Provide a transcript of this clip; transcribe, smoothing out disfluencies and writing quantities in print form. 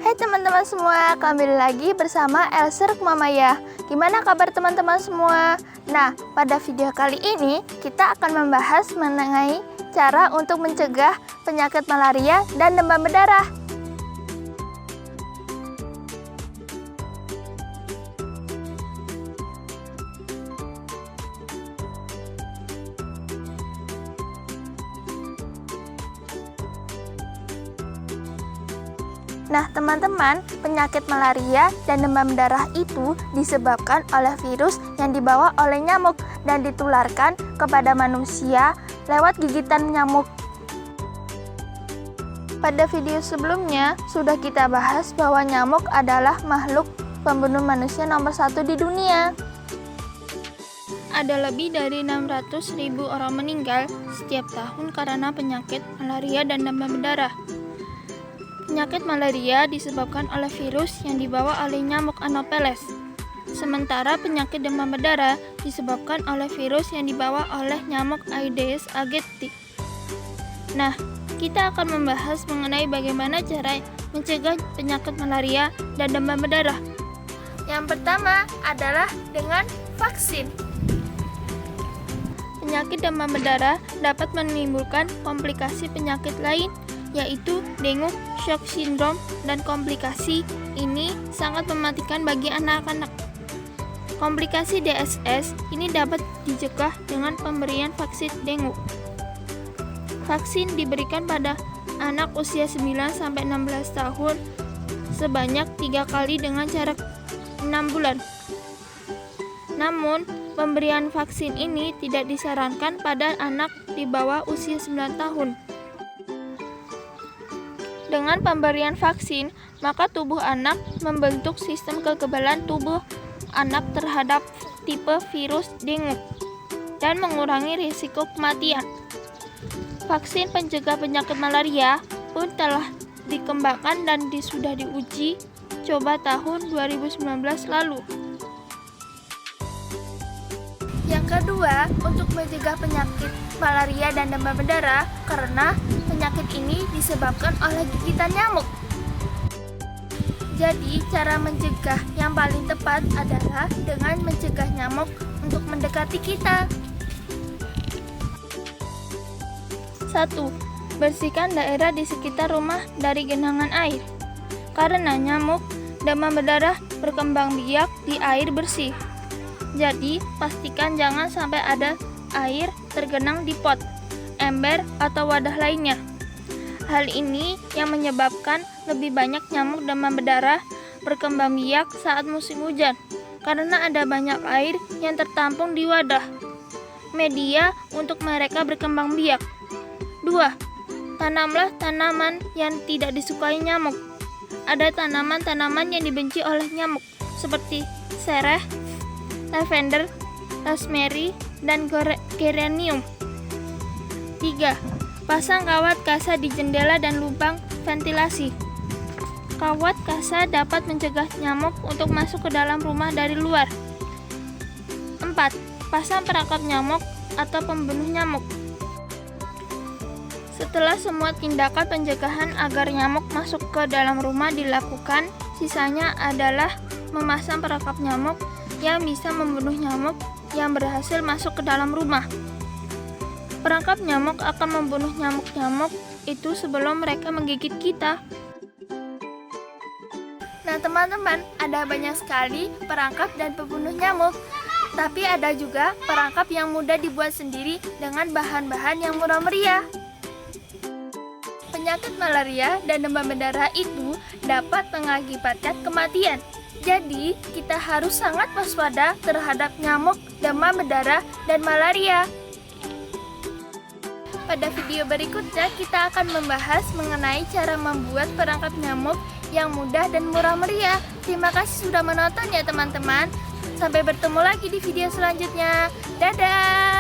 Hai teman-teman semua, kembali lagi bersama Elser Mamaya. Gimana kabar teman-teman semua? Nah, pada video kali ini kita akan membahas mengenai cara untuk mencegah penyakit malaria dan demam berdarah. Nah, teman-teman, penyakit malaria dan demam berdarah itu disebabkan oleh virus yang dibawa oleh nyamuk dan ditularkan kepada manusia lewat gigitan nyamuk. Pada video sebelumnya, sudah kita bahas bahwa nyamuk adalah makhluk pembunuh manusia nomor 1 di dunia. Ada lebih dari 600.000 orang meninggal setiap tahun karena penyakit malaria dan demam berdarah. Penyakit malaria disebabkan oleh virus yang dibawa oleh nyamuk Anopheles. Sementara penyakit demam berdarah disebabkan oleh virus yang dibawa oleh nyamuk Aedes aegypti. Nah, kita akan membahas mengenai bagaimana cara mencegah penyakit malaria dan demam berdarah. Yang pertama adalah dengan vaksin. Penyakit demam berdarah dapat menimbulkan komplikasi penyakit lain, yaitu dengue, shock syndrome, dan komplikasi ini sangat mematikan bagi anak-anak. Komplikasi DSS ini dapat dicegah dengan pemberian vaksin dengue. Vaksin diberikan pada anak usia 9-16 tahun sebanyak 3 kali dengan jarak 6 bulan. Namun, pemberian vaksin ini tidak disarankan pada anak di bawah usia 9 tahun. Dengan pemberian vaksin, maka tubuh anak membentuk sistem kekebalan tubuh anak terhadap tipe virus dengue dan mengurangi risiko kematian. Vaksin pencegah penyakit malaria pun telah dikembangkan dan sudah diuji coba tahun 2019 lalu. Yang kedua, untuk mencegah penyakit malaria dan demam berdarah karena penyakit ini disebabkan oleh gigitan nyamuk. Jadi, cara mencegah yang paling tepat adalah dengan mencegah nyamuk untuk mendekati kita. 1. Bersihkan daerah di sekitar rumah dari genangan air. Karena nyamuk demam berdarah berkembang biak di air bersih. Jadi, pastikan jangan sampai ada air tergenang di pot, ember, atau wadah lainnya. Hal ini yang menyebabkan lebih banyak nyamuk demam berdarah berkembang biak saat musim hujan, karena ada banyak air yang tertampung di wadah, media untuk mereka berkembang biak. 2. Tanamlah tanaman yang tidak disukai nyamuk. Ada tanaman-tanaman yang dibenci oleh nyamuk, seperti sereh, lavender, rosemary, dan geranium. 3. Pasang kawat kasa di jendela dan lubang ventilasi. Kawat kasa dapat mencegah nyamuk untuk masuk ke dalam rumah dari luar. 4. Pasang perangkap nyamuk atau pembunuh nyamuk. Setelah semua tindakan pencegahan agar nyamuk masuk ke dalam rumah dilakukan, sisanya adalah memasang perangkap nyamuk yang bisa membunuh nyamuk yang berhasil masuk ke dalam rumah. Perangkap nyamuk akan membunuh nyamuk-nyamuk itu sebelum mereka menggigit kita. Nah teman-teman, ada banyak sekali perangkap dan pembunuh nyamuk. Tapi ada juga perangkap yang mudah dibuat sendiri dengan bahan-bahan yang murah meriah. Penyakit malaria dan demam berdarah itu dapat mengakibatkan kematian. Jadi, kita harus sangat waspada terhadap nyamuk, demam berdarah, dan malaria. Pada video berikutnya, kita akan membahas mengenai cara membuat perangkap nyamuk yang mudah dan murah meriah. Terima kasih sudah menonton ya teman-teman. Sampai bertemu lagi di video selanjutnya. Dadah!